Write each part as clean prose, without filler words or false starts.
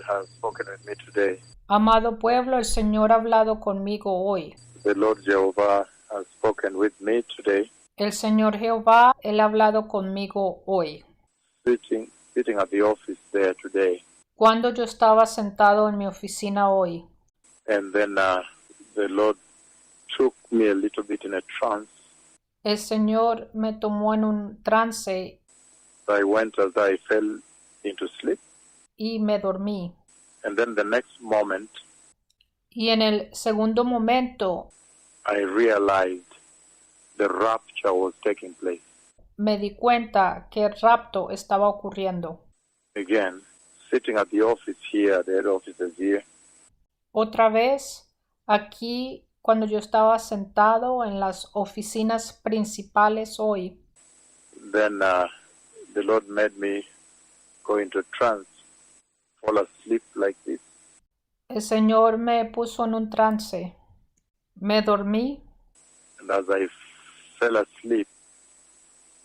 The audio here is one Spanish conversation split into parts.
has spoken with me today. Amado pueblo, el Señor ha hablado conmigo hoy. The Lord Jehovah has spoken with me today, El Señor Jehová, Él ha hablado conmigo hoy. sitting at the office there today. Cuando yo estaba sentado en mi oficina hoy, And then the Lord took me a little bit in a trance. el Señor me tomó en un trance I went as I fell into sleep. y me dormí. And then the next moment, Y en el segundo momento I realized the rapture was taking place. me di cuenta que el rapto estaba ocurriendo. Again, sitting at the office here, the head office is here. Otra vez, aquí, cuando yo estaba sentado en las oficinas principales hoy, Then the Lord made me go into a trance, fall asleep like this. el Señor me puso en un trance. Me dormí And as I fell asleep,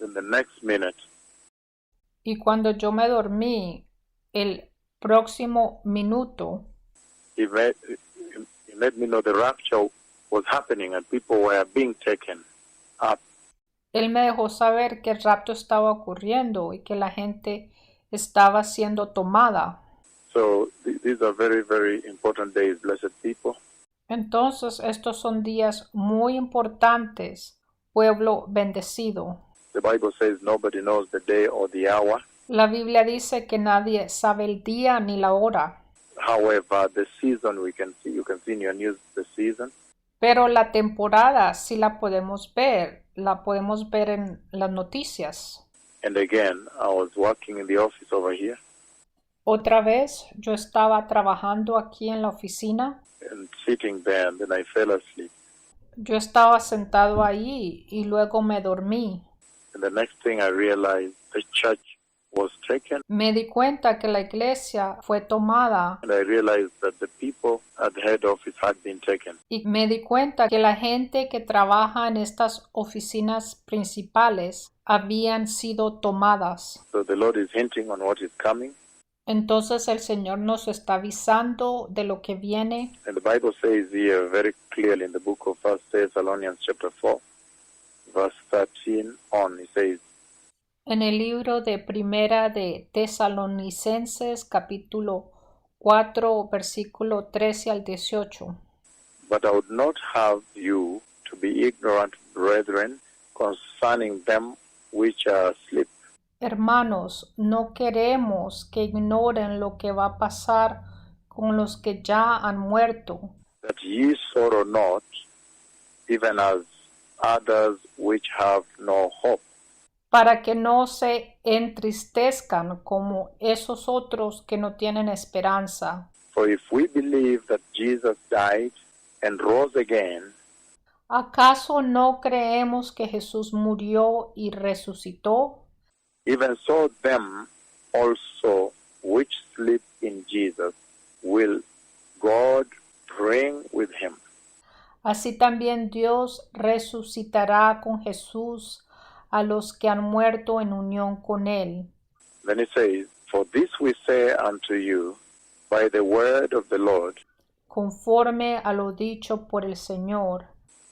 in the next minute, y cuando yo me dormí, el próximo minuto, he made me know the rapture was happening and people were being taken up. Él me dejó saber que el rapto estaba ocurriendo y que la gente estaba siendo tomada. So these are very, very important days, blessed people. Entonces, estos son días muy importantes, pueblo bendecido. The Bible says nobody knows the day or the hour. La Biblia dice que nadie sabe el día ni la hora, However, the season you can see in your news the season. pero la temporada sí la podemos ver en las noticias. And again, I was working in the office over here Otra vez yo estaba trabajando aquí en la oficina. and sitting there, and then I fell asleep. Yo estaba sentado ahí y luego me dormí. And the next thing I realized, the church was taken, Me di cuenta que la iglesia fue tomada and I realized that the people at the head office had been taken. y me di cuenta que la gente que trabaja en estas oficinas principales habían sido tomadas. So the Lord is hinting on what is coming. Entonces el Señor nos está avisando de lo que viene. And the Bible says here very clearly in the book of 1 Thessalonians chapter 4, verse 13 on, it says, En el libro de Primera de Tesalonicenses, capítulo 4, versículo 13 al 18. But I would not have you to be ignorant, brethren, concerning them which are asleep. Hermanos, no queremos que ignoren lo que va a pasar con los que ya han muerto, That ye sorrow not, even as others which have no hope. para que no se entristezcan como esos otros que no tienen esperanza. For if we believe that Jesus died and rose again, ¿Acaso no creemos que Jesús murió y resucitó? even so them also which sleep in Jesus will God bring with him. Así también Dios resucitará con Jesús a los que han muerto en unión con Él. Then it says, For this we say unto you by the word of the Lord, Conforme a lo dicho por el Señor,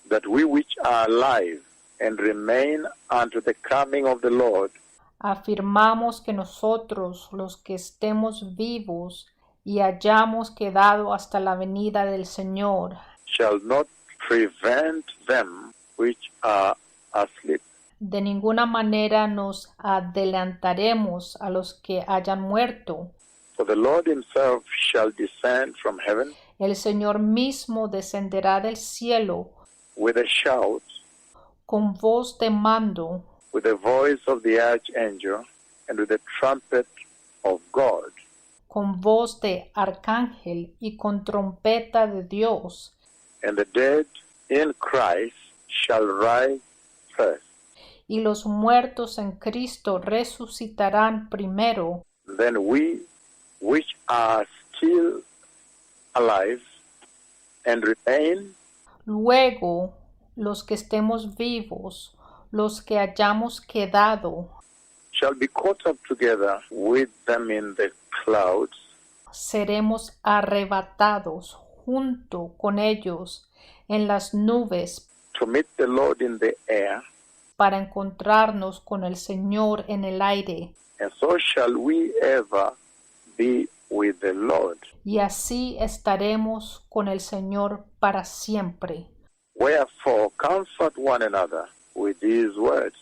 that we which are alive and remain unto the coming of the Lord afirmamos que nosotros, los que estemos vivos y hayamos quedado hasta la venida del Señor, shall not prevent them which are asleep. de ninguna manera nos adelantaremos a los que hayan muerto. For the Lord himself shall descend from heaven El Señor mismo descenderá del cielo with a shout, con voz de mando, with the voice of the archangel, and with the trumpet of God. con voz de arcángel y con trompeta de Dios, And the dead in Christ shall rise first. y los muertos en Cristo resucitarán primero. Then we which are still alive and remain Luego, los que estemos vivos, los que hayamos quedado, shall be caught up together with them in the clouds seremos arrebatados junto con ellos en las nubes to meet the Lord in the air, para encontrarnos con el Señor en el aire. and so shall we ever be with the Lord. Y así estaremos con el Señor para siempre. Wherefore, comfort one another with these words.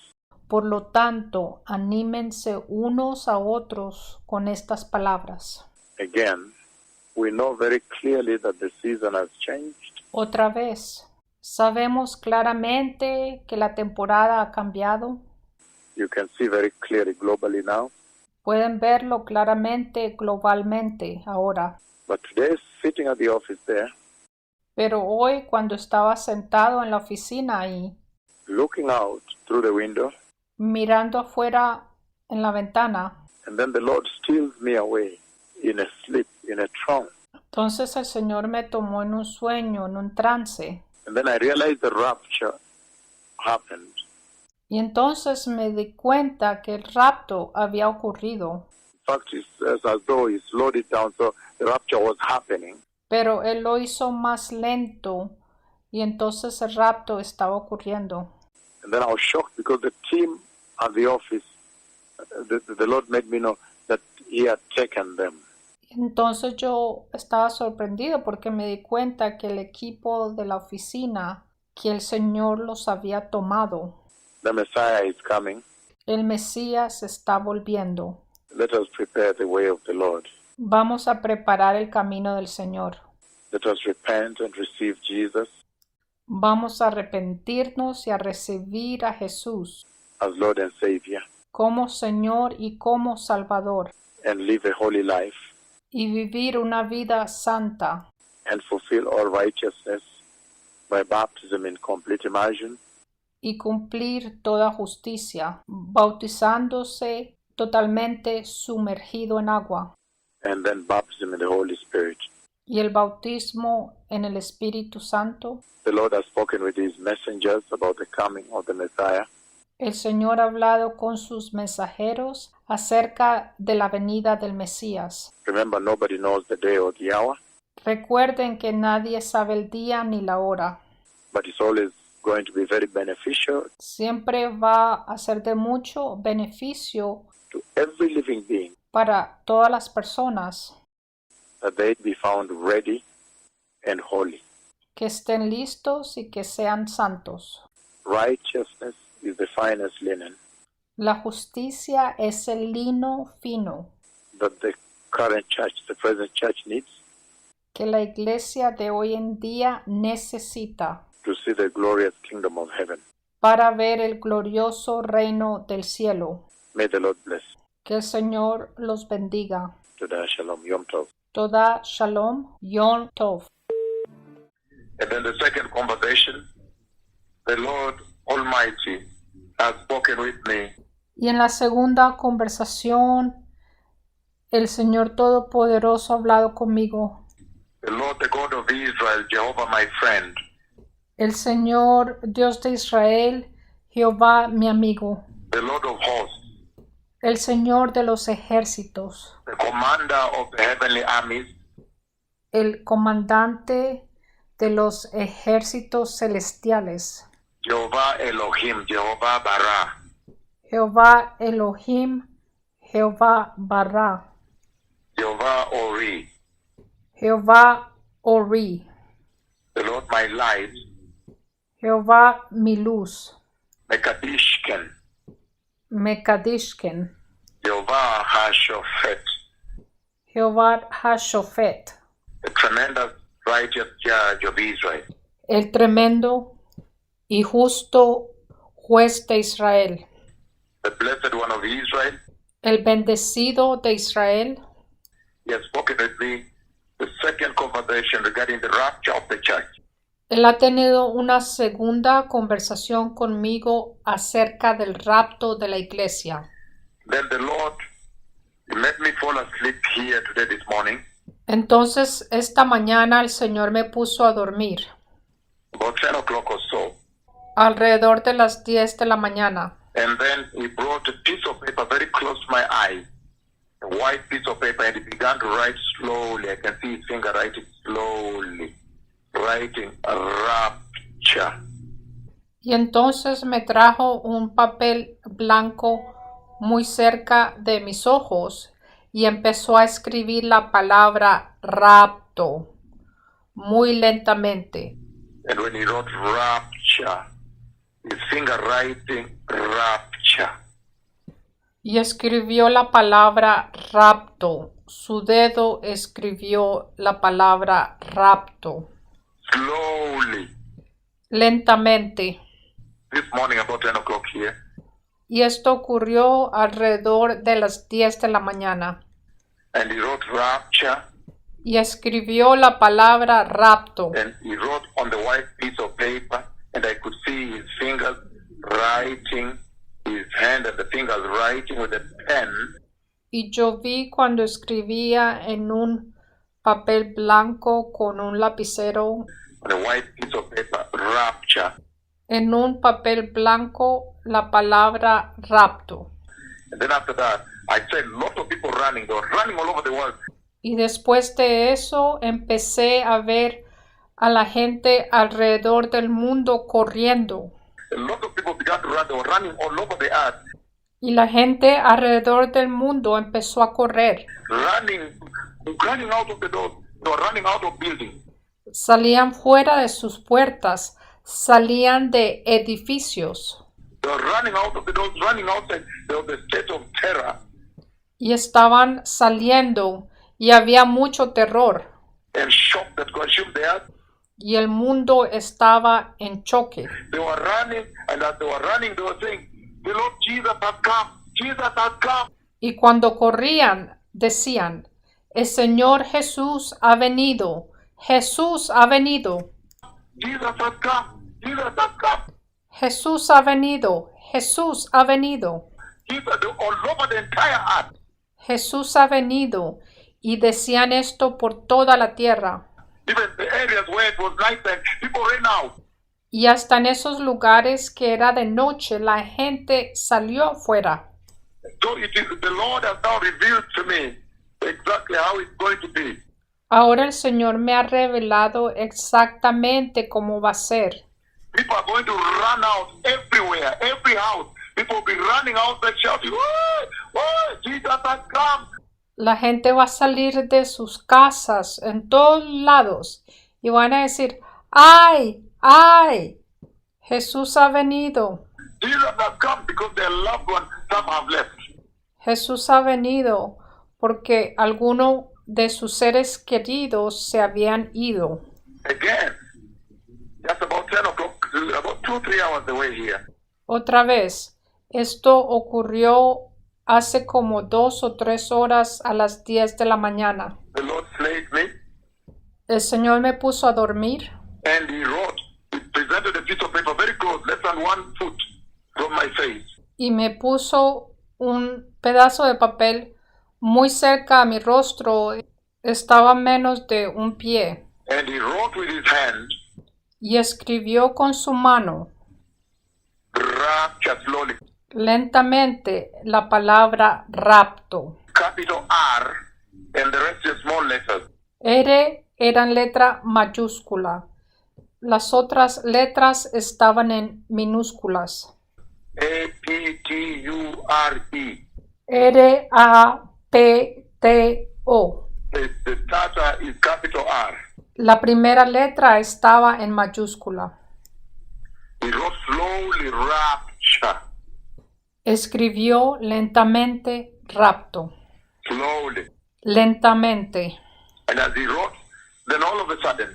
Por lo tanto, anímense unos a otros con estas palabras. Again, we know very clearly that the season has changed. Otra vez, sabemos claramente que la temporada ha cambiado. You can see very clearly globally now. Pueden verlo claramente globalmente ahora. But today, sitting at the office there, Pero hoy, cuando estaba sentado en la oficina ahí, looking out through the window, mirando afuera en la ventana, and then the Lord steals me away in a sleep, in a trance. entonces el Señor me tomó en un sueño, en un trance. And then I realized the rapture happened. Y entonces me di cuenta que el rapto había ocurrido. In fact, it's as though he slowed it down, so the rapture was happening. Pero Él lo hizo más lento y entonces el rapto estaba ocurriendo. And then I was shocked because the team at the office, the Lord made me know that he had taken them. Entonces yo estaba sorprendido porque me di cuenta que el equipo de la oficina, que el Señor los había tomado. The Messiah is coming. El Mesías está volviendo. Let us prepare the way of the Lord. Vamos a preparar el camino del Señor. Let us repent and receive Jesus Vamos a arrepentirnos y a recibir a Jesús as Lord and Savior como Señor y como Salvador and live a holy life y vivir una vida santa and fulfill all righteousness by baptism in complete immersion y cumplir toda justicia, bautizándose totalmente sumergido en agua and then baptism in the Holy Spirit. y el bautismo en el Espíritu Santo. The Lord has spoken with his messengers about the coming of the Messiah. El Señor ha hablado con sus mensajeros acerca de la venida del Mesías. Remember, nobody knows the day or the hour, Recuerden que nadie sabe el día ni la hora. but it's always going to be very beneficial Siempre va a ser de mucho beneficio to every living being para todas las personas that they be found ready and holy. que estén listos y que sean santos. Righteousness is the finest linen La justicia es el lino fino that the current church, the present church needs que la iglesia de hoy en día necesita to see the glorious kingdom of heaven. para ver el glorioso reino del cielo. May the Lord bless. Que el Señor los bendiga. Toda Shalom Yom Tov. Toda Shalom Yom Tov. And then the second conversation, the Lord Almighty has spoken with me. Y en la segunda conversación, el Señor Todopoderoso ha hablado conmigo. The Lord, the God of Israel, Jehovah, my friend, El Señor Dios de Israel, Jehová mi amigo. the Lord of hosts, El Señor de los ejércitos. the commander of the heavenly armies, El comandante de los ejércitos celestiales. Jehovah Elohim, Jehovah Barah, Jehová Elohim, Jehová Bará. Jehovah Ori, Jehová Ori. the Lord my light, Jehová mi luz. Mekadishken, Mekadishken. Jehovah Hashophet, Jehová Hashofet. the tremendous righteous judge of Israel, El tremendo y justo juez de Israel. the blessed one of Israel. El bendecido de Israel. He has spoken with me the second conversation regarding the rapture of the church. Él ha tenido una segunda conversación conmigo acerca del rapto de la iglesia. Then the Lord let me fall asleep here today this morning, Entonces, esta mañana el Señor me puso a dormir, about 10 o'clock or so. alrededor de las 10 de la mañana. And then he brought a piece of paper very close to my eye. a white piece of paper, and he began to write slowly. I can see his finger writing slowly, writing a rapture. Y entonces me trajo un papel blanco muy cerca de mis ojos y empezó a escribir la palabra rapto muy lentamente. And when he wrote rapture, his finger writing rapture. Y escribió la palabra rapto. Su dedo escribió la palabra rapto. Slowly. Lentamente. This morning about 10 o'clock here. Y esto ocurrió alrededor de las 10 de la mañana. And he wrote rapture. Y escribió la palabra rapto. And he wrote on the white piece of paper, and I could see his fingers writing, his hand and the fingers writing with a pen. Y yo vi cuando escribía en un papel blanco con un lapicero. On a white piece of paper, rapture. En un papel blanco la palabra rapto. And then after that, I said lots of people running. They were running all over the world. Y después de eso empecé a ver a la gente alrededor del mundo corriendo. A lot of people began to run. They were running all over the earth. Y la gente alrededor del mundo empezó a correr. Running out of the doors. They were running out of buildings. Salían fuera de sus puertas, salían de edificios. They were running out of the doors, running outside. There was a state of terror. Y estaban saliendo y había mucho terror. And shock that consumed the earth. Y el mundo estaba en choque. They were running, and as they were running, they were saying, "The Lord Jesus has come. Jesus has come." Y cuando corrían, decían, el Señor Jesús ha venido. Jesús ha venido. Jesus has come. Jesus has come. Jesús ha venido. Jesús ha venido. Jesus, all over the entire earth. Jesús ha venido. Y decían esto por toda la tierra. Even the areas where it was nighttime, people ran out. Y hasta en esos lugares que era de noche, la gente salió afuera. So it is the Lord has now revealed to me exactly how it's going to be. Ahora el Señor me ha revelado exactamente cómo va a ser. People are going to run out everywhere, every house. People will be running out and shouting, "Oh, oh, Jesus has come." La gente va a salir de sus casas en todos lados y van a decir, ¡ay! ¡Ay! Jesús ha venido. Jesus has come because their loved ones, some have left. Jesús ha venido porque algunos de sus seres queridos se habían ido. Again, just about 10 o'clock, about 2-3 hours away here. Otra vez, esto ocurrió hace como 2 o 3 horas a las 10 de la mañana. The Lord slayed me. El Señor me puso a dormir. And he presented a piece of paper very close, less than 1 foot from my face. Y me puso un pedazo de papel muy cerca a mi rostro. Estaba menos de un pie. And he wrote with his hand, Y escribió con su mano, rapture slowly. lentamente, la palabra rapto. Capital R and the rest are small letters. R era en letra mayúscula. Las otras letras estaban en minúsculas. A-P-T-U-R-E. R-A-P-T-O. The starter is capital R. La primera letra estaba en mayúscula. He wrote slowly rapture. Escribió lentamente rapto. Slowly. Lentamente. And as he wrote, then all of a sudden,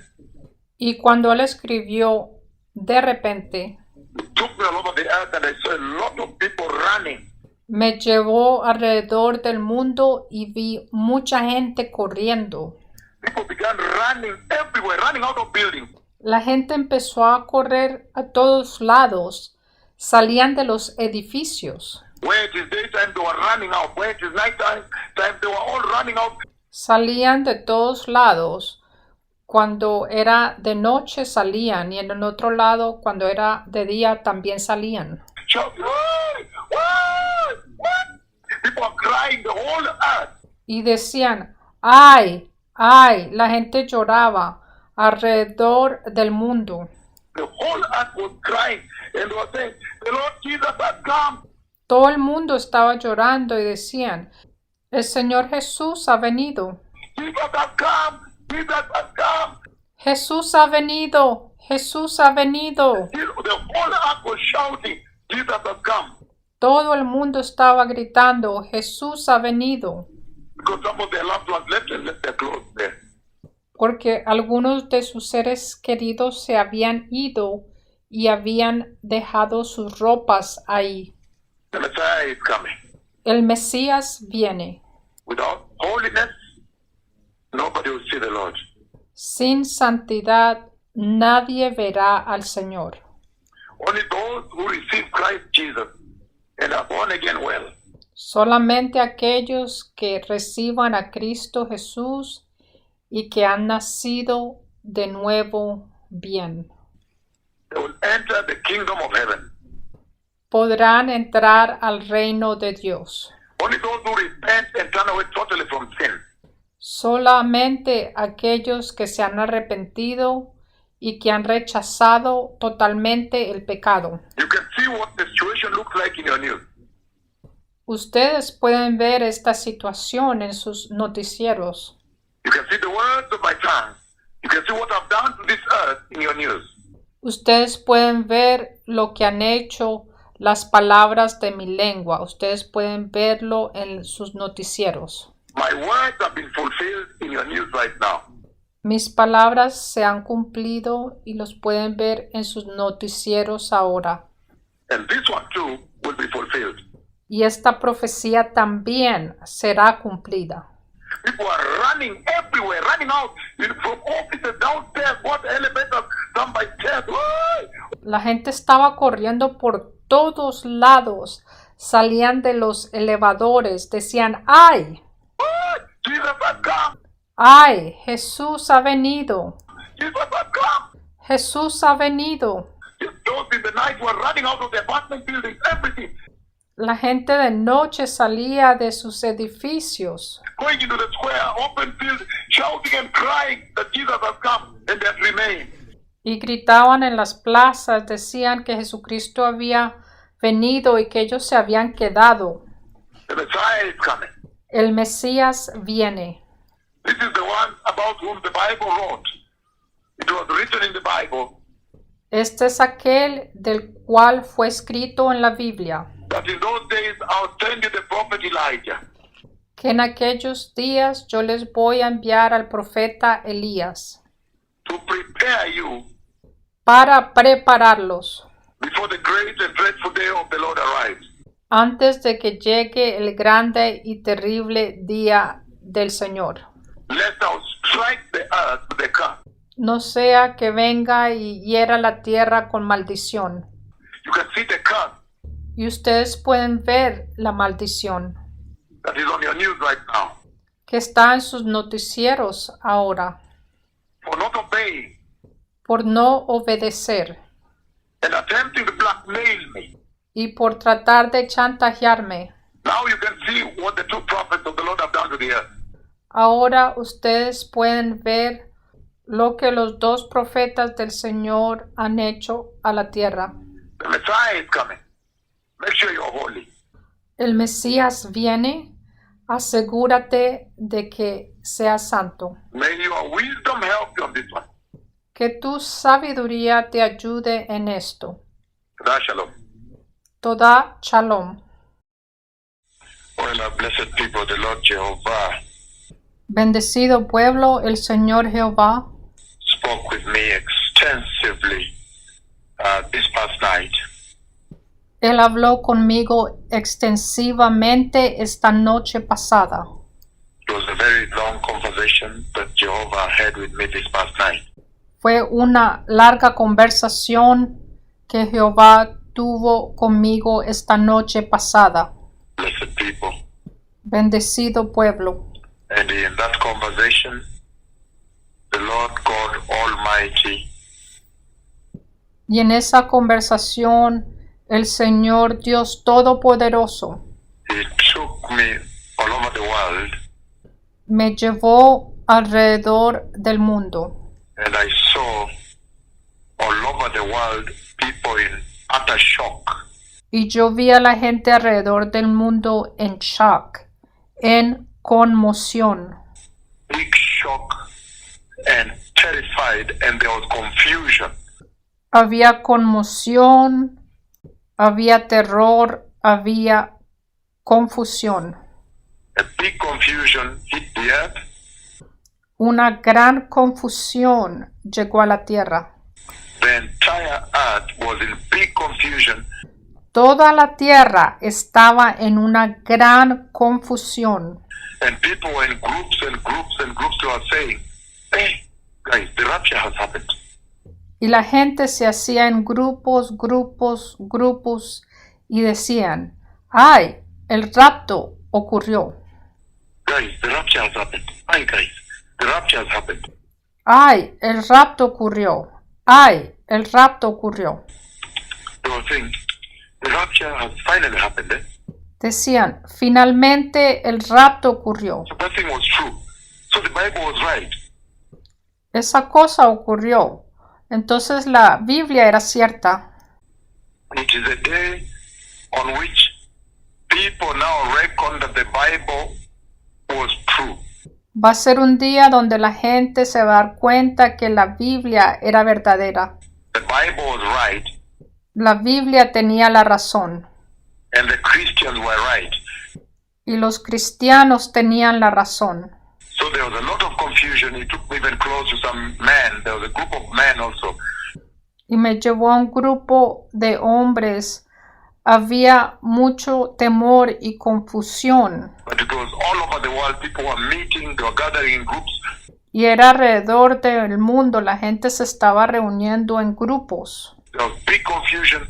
Y cuando él escribió, de repente, it took me all over the earth and I saw a lot of people running. me llevó alrededor del mundo y vi mucha gente corriendo. People began running everywhere, running out of buildings. La gente empezó a correr a todos lados, salían de los edificios, Where it is daytime, they were running out. Where it is nighttime, they were all running out. salían de todos lados. Cuando era de noche salían y en el otro lado, cuando era de día, también salían. Shouting, "Why? Why? What?" People are crying the whole earth. y decían, ¡ay! ¡Ay! La gente lloraba alrededor del mundo. The whole earth was crying and was saying, the Lord Jesus has come. Todo el mundo estaba llorando y decían, el Señor Jesús ha venido. Jesus has come. Jesus has come. Jesús ha venido. Jesús ha venido. The whole earth was shouting, Jesus has come. Todo el mundo estaba gritando, Jesús ha venido. Because some of their loved ones left and left their clothes there. Porque algunos de sus seres queridos se habían ido y habían dejado sus ropas ahí. The Messiah is coming. El Mesías viene. Without holiness, nobody will see the Lord. Sin santidad, nadie verá al Señor. Only those who receive Christ Jesus and are born again well. Solamente aquellos que reciban a Cristo Jesús y que han nacido de nuevo bien. They will enter the kingdom of heaven. Podrán entrar al reino de Dios. Only those who repent and turn away totally from sin. Solamente aquellos que se han arrepentido y que han rechazado totalmente el pecado. You can see what the situation looks like in your news. Ustedes pueden ver esta situación en sus noticieros. You can see the words of my tongue. You can see what I've done to this earth in your news. Ustedes pueden ver lo que han hecho las palabras de mi lengua. Ustedes pueden verlo en sus noticieros. My words have been fulfilled in your news right now. Mis palabras se han cumplido y los pueden ver en sus noticieros ahora. And this one too will be fulfilled. Y esta profecía también será cumplida. People are running everywhere, running out from offices downstairs, what elevators, some by stairs. La gente estaba corriendo por todos lados, salían de los elevadores, decían, ¡ay! Jesus has come. ¡Ay! Jesús ha venido. Jesus has come. Jesús ha venido. Those in the night were running out of the apartment buildings, everything. La gente de noche salía de sus edificios, Going into the square, open field, shouting and crying that Jesus has come and that remained. y gritaban en las plazas, decían que Jesucristo había venido y que ellos se habían quedado. The Messiah is coming. El Mesías viene. This is the one about whom the Bible wrote. It was written in the Bible Este es aquel del cual fue escrito en la Biblia, that in those days I'll send you the prophet Elijah. que en aquellos días yo les voy a enviar al profeta Elías To prepare you para prepararlos before the great and dreadful day of the Lord arrives. antes de que llegue el grande y terrible día del Señor. Lest thou strike the earth with a curse. No sea que venga y hiera la tierra con maldición. You can see the curse Y ustedes pueden ver la maldición that is on your news right now. que está en sus noticieros ahora For not obeying por no obedecer and attempting to blackmail me. y por tratar de chantajearme. Now you can see what the two prophets of the Lord have done to the earth. Ahora ustedes pueden ver lo que los dos profetas del Señor han hecho a la tierra. The Messiah is coming. Make sure you're holy. El Mesías viene, asegúrate de que seas santo. May your wisdom help you on this one. Que tu sabiduría te ayude en esto. Toda Shalom. Toda Shalom. Well, blessed people, the Lord Jehovah Bendecido pueblo, el Señor Jehová spoke with me extensively this past night. Él habló conmigo extensivamente esta noche pasada. It was a very long conversation that Jehovah had with me this past night. Fue una larga conversación que Jehová tuvo conmigo esta noche pasada. Blessed people. Bendecido pueblo. And in that conversation, the Lord God Almighty Y en esa conversación, el Señor Dios Todopoderoso He took me all over the world me llevó alrededor del mundo and I saw all over the world people in utter shock. y yo vi a la gente alrededor del mundo en shock, en conmoción, Big shock and terrified, and there was confusion. había conmoción, había terror, había confusión. A big confusion hit the earth. Una gran confusión llegó a la tierra. The entire earth was in big confusion, Toda la tierra estaba en una gran confusión and people were in groups and groups and groups who were saying, hey, guys, the rapture has happened. y la gente se hacía en grupos y decían, ¡ay, el rapto ocurrió! Guys, the rapture has happened. Hi, guys, the rapture has happened. ¡Ay, el rapto ocurrió! ¡Ay, el rapto ocurrió! They were saying, the rapture has finally happened. Decían, finalmente el rapto ocurrió. So that thing was true. So the Bible was right. Esa cosa ocurrió. Entonces la Biblia era cierta. It is a day on which people now reckon that the Bible was true. Va a ser un día donde la gente se va a dar cuenta que la Biblia era verdadera. The Bible was right, La Biblia tenía la razón and the Christians were right. y los cristianos tenían la razón. So there was a lot of confusion. It took me even close to some men. There was a group of men also. Y me llevó a un grupo de hombres. Había mucho temor y confusión. But it was all over the world. People were meeting, they were gathering in groups. Y era alrededor del mundo. La gente se estaba reuniendo en grupos. There was big confusion.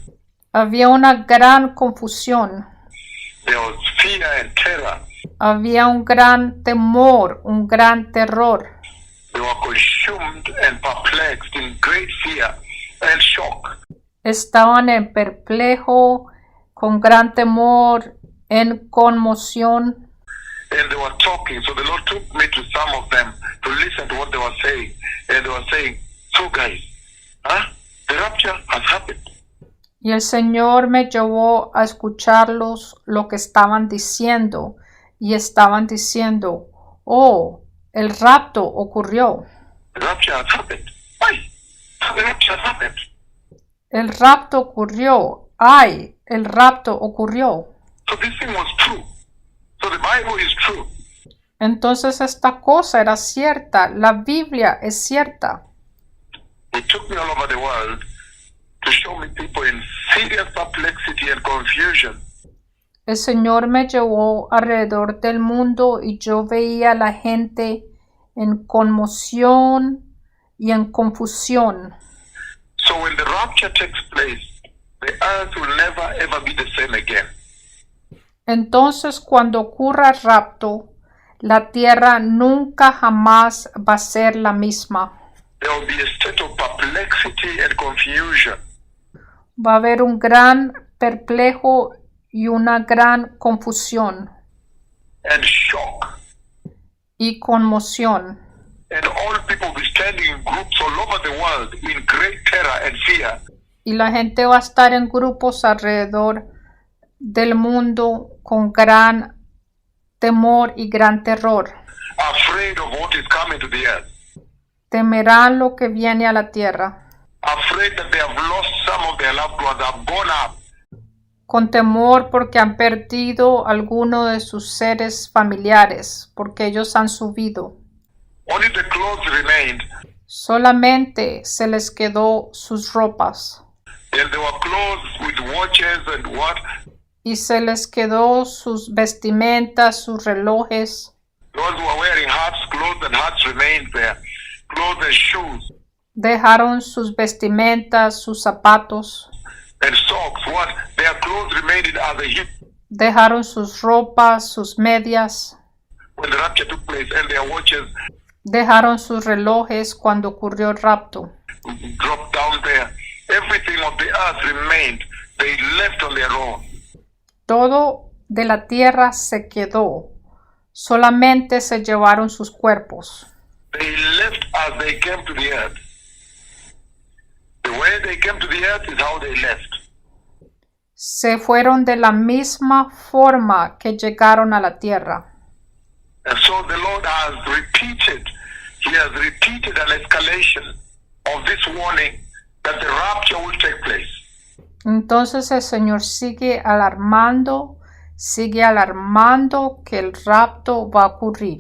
Había una gran confusión. There was fear and terror. Había un gran temor, un gran terror. They were consumed and perplexed in great fear and shock. Estaban en perplejo, con gran temor, en conmoción. And they were talking. So the Lord took me to some of them to listen to what they were saying. And they were saying, so guys, the rapture has happened. Y el Señor me llevó a escucharlos lo que estaban diciendo. Y estaban diciendo, oh, el rapto ocurrió. The rapture has happened. Why? The rapture has happened. El rapto ocurrió. Ay, el rapto ocurrió. So this thing was true. So the Bible is true. Entonces esta cosa era cierta. La Biblia es cierta. It took me all over the world to show me people in serious perplexity and confusion. El Señor me llevó alrededor del mundo y yo veía a la gente en conmoción y en confusión. So when the rapture takes place, the earth will never ever be the same again. Entonces, cuando ocurra el rapto, la tierra nunca jamás va a ser la misma. There will be a state of perplexity and confusion. Va a haber un gran perplejo y una gran confusión And shock. y conmoción. And all people will be standing in groups all over the world in great terror and fear. Y la gente va a estar en grupos alrededor del mundo con gran temor y gran terror. Afraid of what is coming to the earth. Temerán lo que viene a la tierra. Afraid that they have lost some of their loved ones, have gone up. Con temor porque han perdido alguno de sus seres familiares, porque ellos han subido. Only the clothes remained. Solamente se les quedó sus ropas And there were clothes with watches and what? y se les quedó sus vestimentas, sus relojes. Those who were wearing hats, clothes and hats remained there. Clothes and shoes Dejaron sus vestimentas, sus zapatos, and socks. What? Their clothes remained at the hip dejaron sus ropas, sus medias, when the rapture took place, and their watches dejaron sus relojes cuando ocurrió el rapto. dropped down there. Everything of the earth remained. They left on their own. Todo de la tierra se quedó. solamente se llevaron sus cuerpos. They left as they came to the earth. The way they came to the earth is how they left. Se fueron de la misma forma que llegaron a la tierra. And so the Lord He has repeated an escalation of this warning that the rapture will take place. Entonces el Señor sigue alarmando que el rapto va a ocurrir.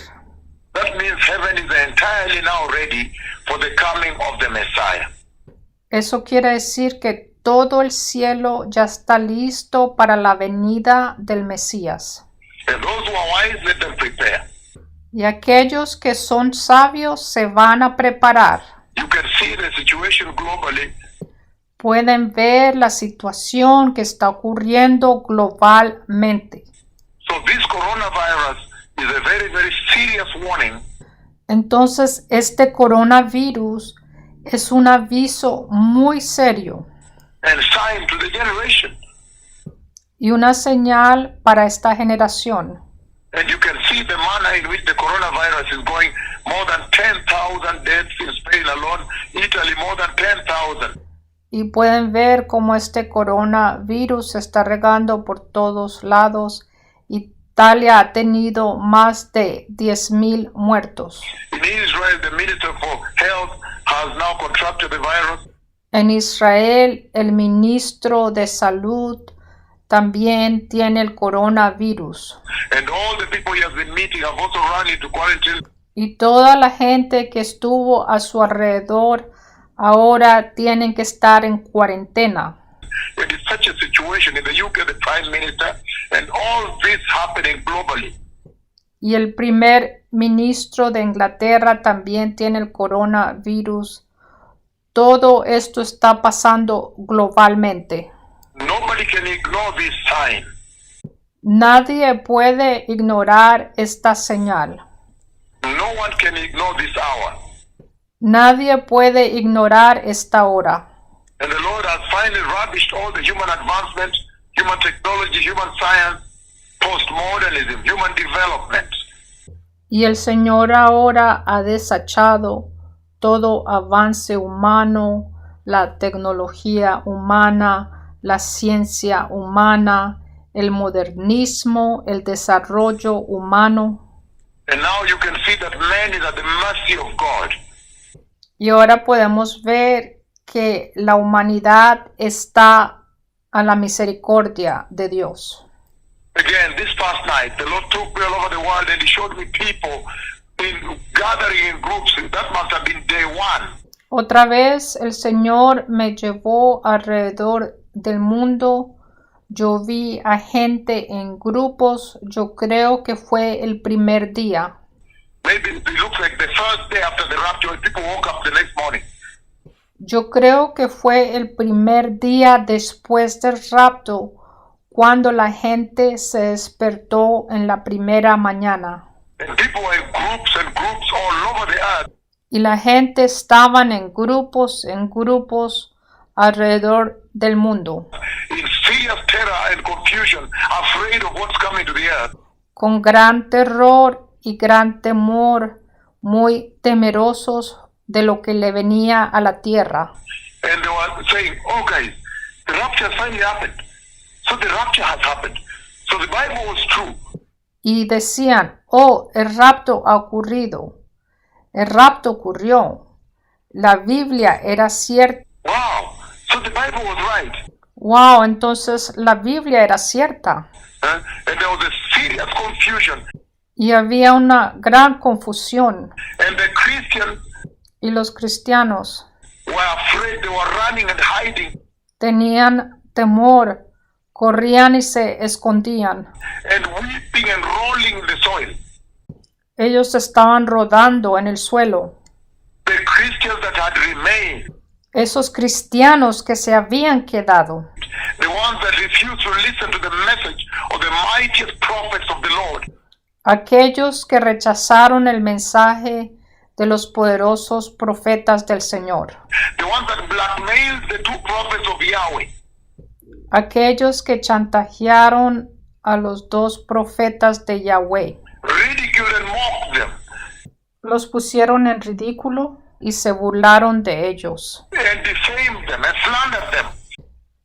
That means heaven is entirely now ready for the coming of the Messiah. Eso quiere decir que todo el cielo ya está listo para la venida del Mesías. And those who are wise, let them prepare. Y aquellos que son sabios se van a preparar. You can see the situation globally. Pueden ver la situación que está ocurriendo globalmente. So this coronavirus is a very, very serious warning. Entonces, este coronavirus es un aviso muy serio And sign to the generation. y una señal para esta generación. And you can see the manner in which the coronavirus is going. More than 10,000 deaths in Spain alone. Italy, more than 10,000. Y pueden ver cómo este coronavirus se está regando por todos lados. Italia ha tenido más de 10,000 muertos. In Israel, the Minister for Health has now contracted the virus. En Israel, el ministro de Salud también tiene el coronavirus. And all the people he has been meeting have also run into quarantine. Y toda la gente que estuvo a su alrededor ahora tienen que estar en cuarentena. It is such a situation in the UK, the Prime Minister, and all this happening globally. Y el primer ministro de Inglaterra también tiene el coronavirus. Todo esto está pasando globalmente. Nobody can ignore this sign. Nadie puede ignorar esta señal. No one can ignore this hour. Nadie puede ignorar esta hora. And the Lord has finally rubbished all the human advancement, human technology, human science, postmodernism, human development. Y el Señor ahora ha desechado todo avance humano, la tecnología humana, la ciencia humana, el modernismo, el desarrollo humano. And now you can see that man is at the mercy of God. Y ahora podemos ver que la humanidad está a la misericordia de Dios. Again, this past night, the Lord took me all over the world and He showed me people gathering in groups. That must have been day one. Otra vez el Señor me llevó alrededor del mundo. Yo vi a gente en grupos. Yo creo que fue el primer día. Maybe it looks like the first day after the rapture, people woke up the next morning. Yo creo que fue el primer día después del rapto, cuando la gente se despertó en la primera mañana. And people were in groups and groups all over the earth. Y la gente estaban en grupos alrededor del mundo. In serious terror and confusion, afraid of what's coming to the earth. Con gran terror y gran temor, muy temerosos de lo que le venía a la tierra. And they were saying, oh guys, the rapture finally happened. So the rapture has happened. So the Bible was true. Y decían, oh, el rapto ha ocurrido. El rapto ocurrió. La Biblia era cierta. Wow, so the Bible was right. Wow, entonces la Biblia era cierta. And there was a serious confusion. Y había una gran confusión. And the Christians Y los cristianos were afraid. They were running and hiding. tenían temor, corrían y se escondían. And weeping and rolling in the soil. Ellos estaban rodando en el suelo. The Christians that had remained. Esos cristianos que se habían quedado. The ones that refused to listen to the message of the mightiest prophets of the Lord. Aquellos que rechazaron el mensaje de los poderosos profetas del Señor. The ones that blackmailed the two prophets of Yahweh. Aquellos que chantajearon a los dos profetas de Yahweh. Ridiculed Los pusieron en ridículo y se burlaron de ellos. and defamed them and slandered them.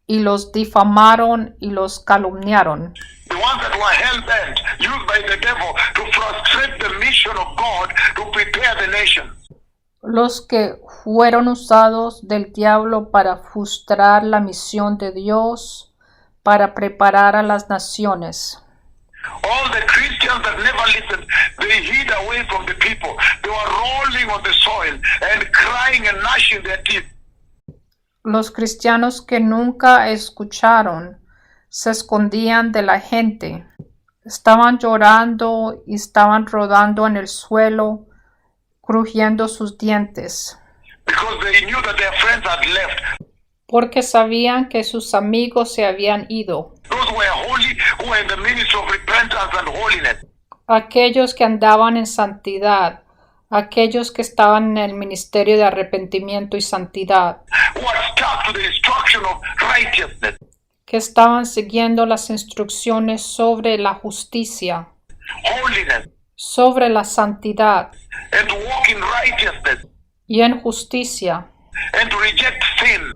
Y los difamaron y los calumniaron. The ones that were hell-bent, used by the devil to frustrate the mission of God to prepare the nation. Los que fueron usados del diablo para frustrar la misión de Dios, para preparar a las naciones. All the Christians that never listened, they hid away from the people. They were rolling on the soil and crying and gnashing their teeth. Los cristianos que nunca escucharon se escondían de la gente. Estaban llorando y estaban rodando en el suelo, crujiendo sus dientes, Because they knew that their friends had left. porque sabían que sus amigos se habían ido. Those who were holy, who were in the ministry of repentance and holiness. Aquellos que andaban en santidad, aquellos que estaban en el ministerio de arrepentimiento y santidad, Who had stuck to the instruction of righteousness, que estaban siguiendo las instrucciones sobre la justicia, holiness, sobre la santidad and to walk in righteousness, y en justicia, and to reject sin,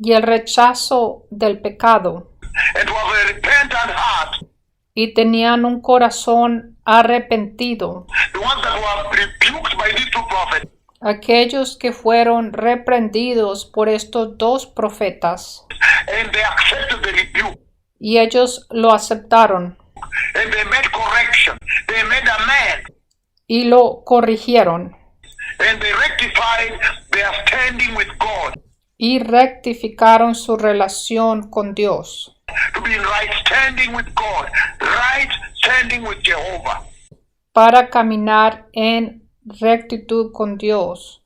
y el rechazo del pecado, and to have a repentant heart. y tenían un corazón arrepentido. The ones that were rebuked by these two prophets, Aquellos que fueron reprendidos por estos dos profetas, and they accepted the rebuke, y ellos lo aceptaron and they made correction, they made amends, y lo corrigieron and they rectified their standing with God, y rectificaron su relación con Dios, to be in right standing with God, right standing with Jehovah. para caminar en rectitud con Dios,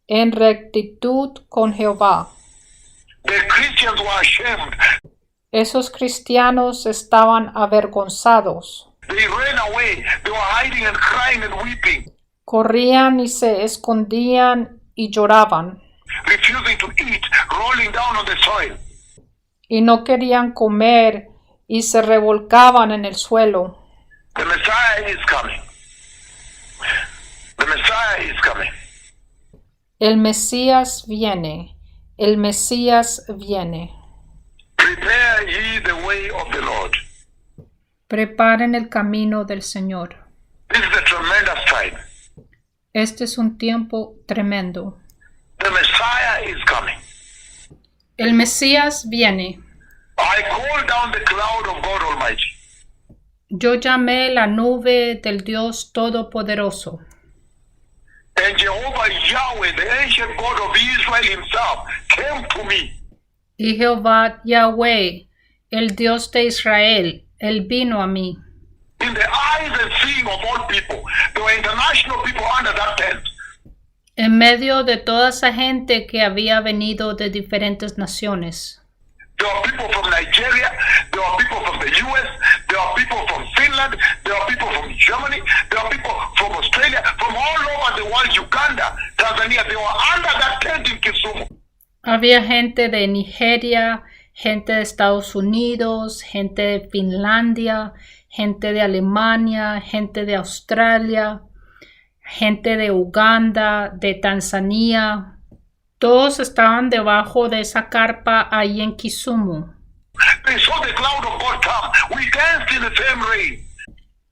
en rectitud con Jehová. The Christians were ashamed. Esos cristianos estaban avergonzados, They ran away. They were hiding and crying and weeping, corrían y se escondían y lloraban, refusing to eat, rolling down on the soil. y no querían comer y se revolcaban en el suelo. The Messiah is coming. The Messiah is coming. El Mesías viene, el Mesías viene. Prepare ye the way of the Lord. Preparen el camino del Señor. This is a tremendous time. Este es un tiempo tremendo. The Messiah is coming. El Mesías viene. I call down the cloud of God Almighty. Yo llamé la nube del Dios Todopoderoso. And Jehovah Yahweh, the ancient God of Israel himself, came to me. Y Jehová Yahweh, el Dios de Israel, él vino a mí. In the eyes and seeing of all people, there were international people under that tent. En medio de toda esa gente que había venido de diferentes naciones. There were people from Nigeria, there were people from the US, there were people from Finland, there were people from Germany, there were people from Australia, from all over the world, Uganda, Tanzania. They were under that tent in Kisumu. Había gente de Nigeria, gente de Estados Unidos, gente de Finlandia, gente de Alemania, gente de Australia, gente de Uganda, de Tanzania. Todos estaban debajo de esa carpa ahí en Kisumu. They saw the cloud of God come. We danced in the same rain.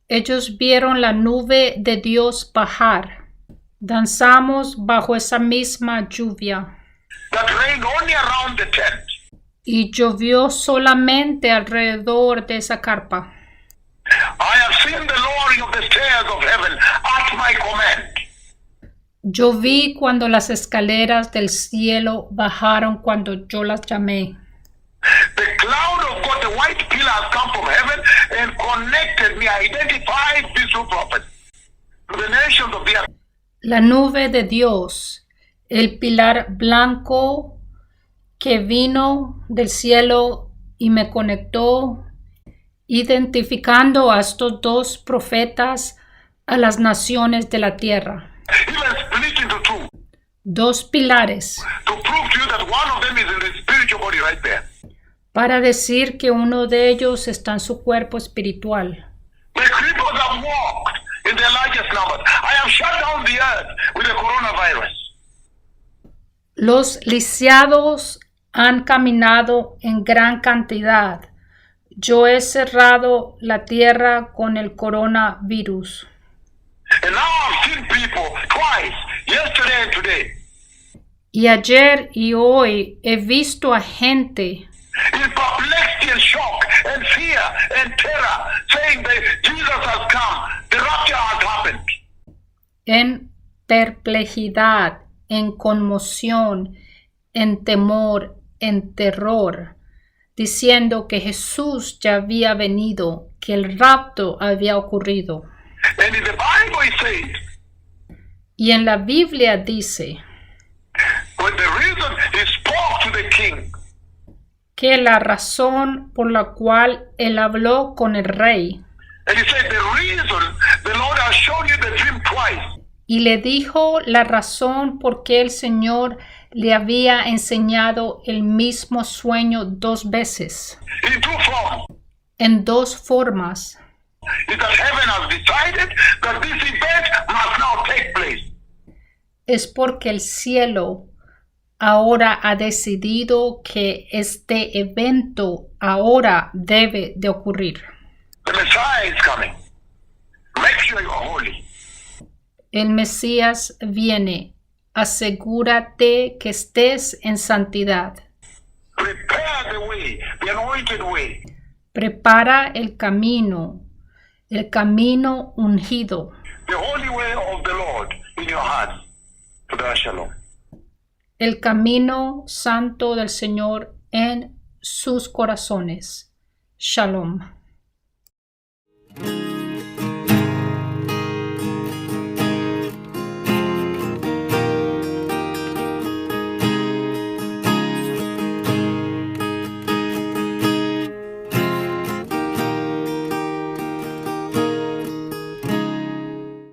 Ellos vieron la nube de Dios bajar. Danzamos bajo esa misma lluvia. That rained only around the tent. Y llovió solamente alrededor de esa carpa. I have seen the lowering of the stairs of heaven at my command. Yo vi cuando las escaleras del cielo bajaron cuando yo las llamé. The cloud of God, the white pillar, has come from heaven and connected me, identified these two prophets to the nations of the earth. La nube de Dios, el pilar blanco que vino del cielo y me conectó, identificando a estos dos profetas a las naciones de la tierra. Even split into two, Dos pilares, to prove to you that one of them is in the spiritual body right there. para decir que uno de ellos está en su cuerpo espiritual. The cripples have walked in their largest numbers. I have shut down around the earth with the coronavirus. Los lisiados han caminado en gran cantidad. Yo he cerrado la tierra con el coronavirus. And now I've seen people twice, yesterday and today, Y ayer y hoy he visto a gente in perplexity and shock and fear and terror, saying that Jesus has come, the rapture has happened. en perplejidad, en conmoción, en temor, en terror, diciendo que Jesús ya había venido, que el rapto había ocurrido. And in the Bible it says, Y en la Biblia dice when the reason he spoke to the king, que la razón por la cual él habló con el rey and he said, the reason the Lord has shown you the dream twice, y le dijo la razón por qué el Señor le había enseñado el mismo sueño 2 veces, in two forms, en 2 formas, is that heaven has decided that this event must now take place. es porque el cielo ahora ha decidido que este evento ahora debe de ocurrir. The Messiah is coming. Make sure you are holy. El Mesías viene. Asegúrate que estés en santidad. Prepare the way, the anointed way. Prepara el camino ungido, The holy way of the Lord in your heart. To the Shalom. el camino santo del Señor en sus corazones. Shalom.